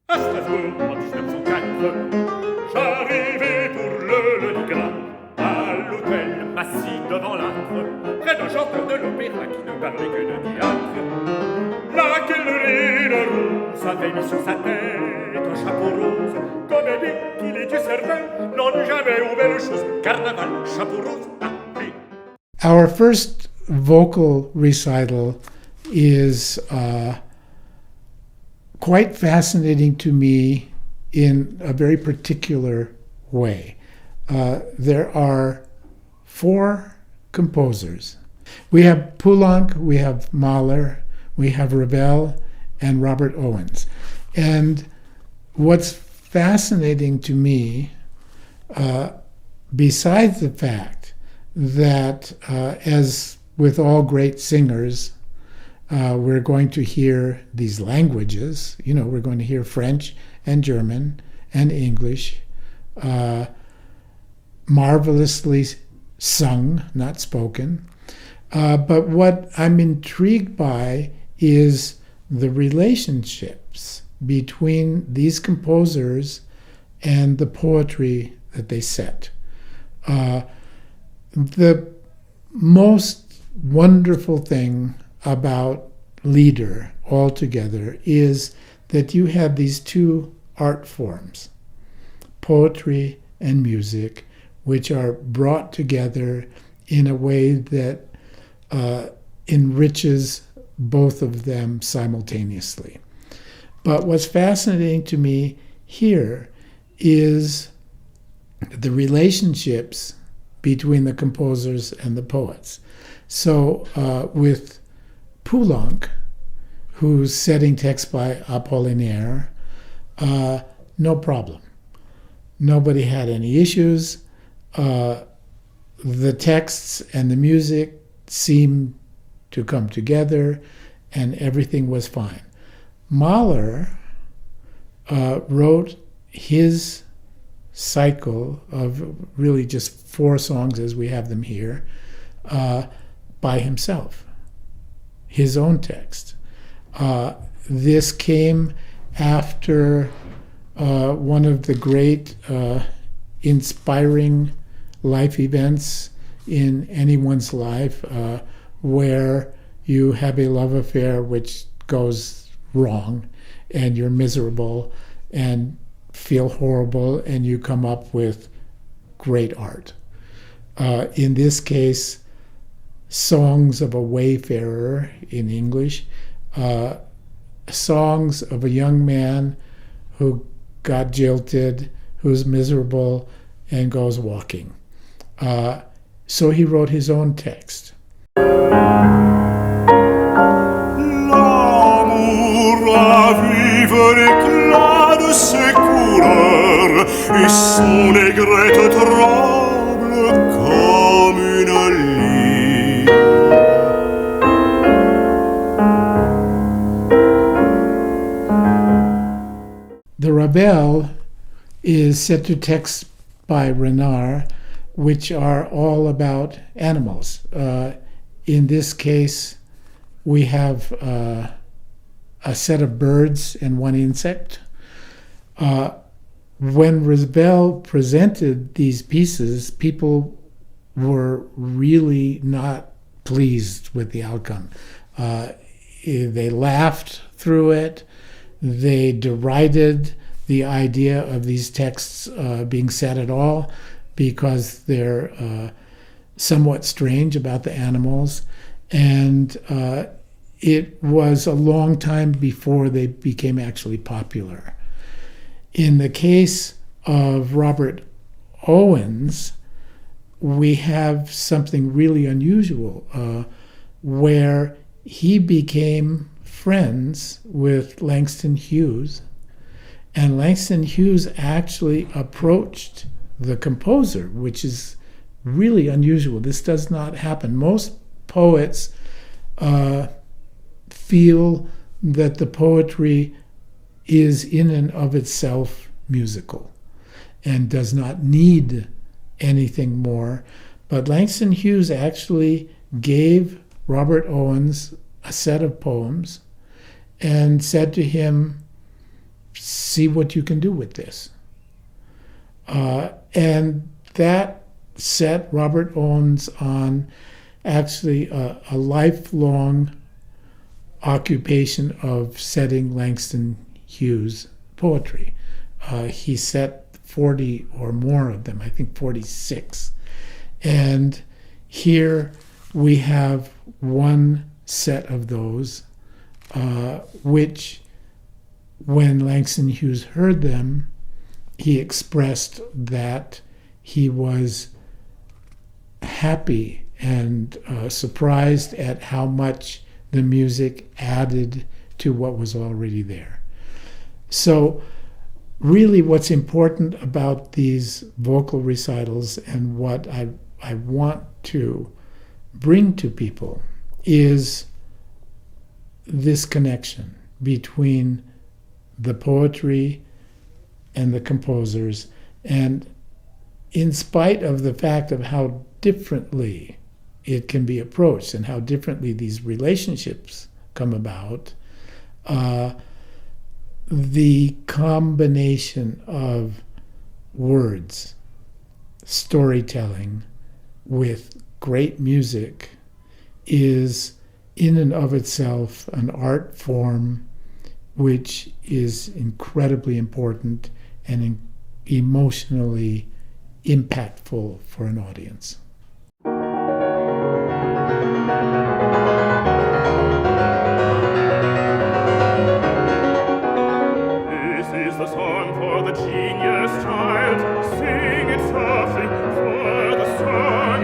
À Strasbourg, en 1904, j'arrivais pour le Neikrug, à l'hôtel assis devant l'âtre, près d'un chanteur de l'opéra qui ne parlait que de théâtre. La quellerine rousse avait mis sur sa tête un chapeau rose, comme dit qu'il était certain, n'en eût jamais ouvert le chose. Carnaval, chapeau rose, appelé. Our first vocal recital is quite fascinating to me in a very particular way. There are 4 composers. We have POULENC, we have MAHLER, we have RAVEL, and Robert Owens. And what's fascinating to me, besides the fact that, as with all great singers, we're going to hear these languages. We're going to hear French and German and English, marvelously sung, not spoken. But what I'm intrigued by is the relationships between these composers and the poetry that they set. The most wonderful thing about Lieder altogether is that you have these 2 art forms, poetry and music, which are brought together in a way that enriches both of them simultaneously. But what's fascinating to me here is the relationships between the composers and the poets. So with POULENC, who's setting text by Apollinaire, no problem. Nobody had any issues. The texts and the music seemed to come together, and everything was fine. MAHLER wrote his cycle of really just 4 songs as we have them here by himself, his own text. This came after one of the great inspiring life events in anyone's life, where you have a love affair which goes wrong and you're miserable and feel horrible, and you come up with great art. In this case, songs of a wayfarer in English, songs of a young man who got jilted, who's miserable, and goes walking. So he wrote his own text. L'amour a vivre éclat de ses couleurs, et son aigrette tremble comme une lyre. The RAVEL is set to text by Renard, which are all about animals. In this case, we have a set of birds and 1 insect. When RAVEL presented these pieces, people were really not pleased with the outcome. They laughed through it. They derided the idea of these texts being said at all, because they're somewhat strange about the animals. And it was a long time before they became actually popular. In the case of Robert Owens, we have something really unusual, where he became friends with Langston Hughes, and Langston Hughes actually approached the composer, which is really unusual. This does not happen. Most poets feel that the poetry is in and of itself musical and does not need anything more. But Langston Hughes actually gave Robert Owens a set of poems and said to him, see what you can do with this. And that set Robert Owens on actually a lifelong occupation of setting Langston Hughes poetry. He set 40 or more of them, I think 46. And here we have one set of those, which when Langston Hughes heard them, he expressed that he was happy and surprised at how much the music added to what was already there. So really what's important about these vocal recitals and what I want to bring to people is this connection between the poetry and the composers, and in spite of the fact of how differently it can be approached and how differently these relationships come about, the combination of words, storytelling with great music is in and of itself an art form which is incredibly important and emotionally impactful for an audience. This is the song for the genius child. Sing it softly for the song